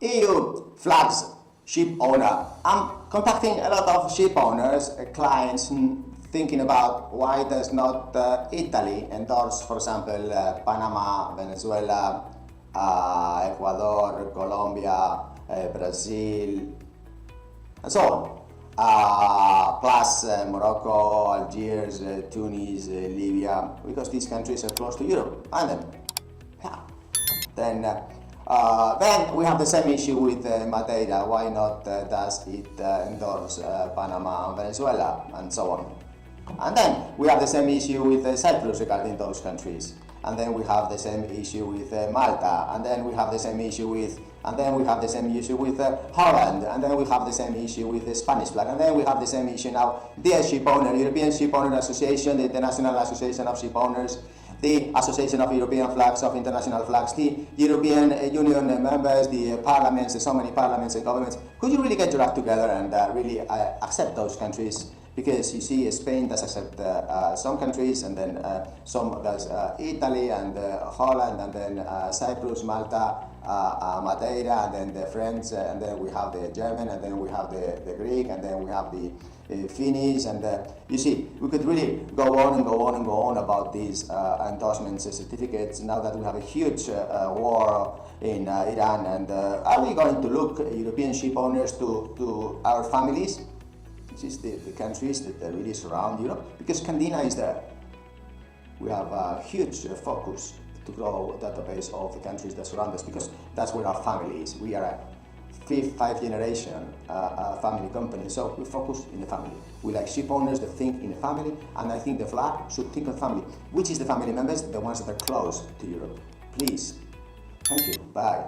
EU flags ship owner. I'm contacting a lot of ship owners, clients, thinking about why does not Italy endorse, for example, Panama, Venezuela, Ecuador, Colombia, Brazil, and so on. Plus Morocco, Algiers, Tunis, Libya, because these countries are close to Europe. And then we have the same issue with Madeira. Why not does it endorse Panama and Venezuela, and so on? And then we have the same issue with Cyprus regarding those countries. And then we have the same issue with Malta. And then we have the same issue with Holland. And then we have the same issue with the Spanish flag. And then we have the same issue now. The Shipowner, European Shipowner Association, the International Association of Shipowners, the Association of European Flags, of International Flags, the European Union members, the parliaments, so many parliaments and governments. Could you really get your act together and really accept those countries? Because you see, Spain does accept some countries, and then some does Italy and Holland, and then Cyprus, Malta, Madeira, and then the French, and then we have the German, and then we have the Greek, and then we have the Finnish, and you see, we could really go on and go on and go on about these endorsements and certificates. Now that we have a huge war in Iran, and are we going to look, European ship owners, to our families? This is the countries that really surround Europe, because Candina is there. We have a huge focus to grow a database of the countries that surround us, because that's where our family is. We are a five generation family company, so we focus in the family. We like ship owners that think in the family, and I think the flag should think of family. Which is the family members? The ones that are close to Europe. Please. Thank you. Bye.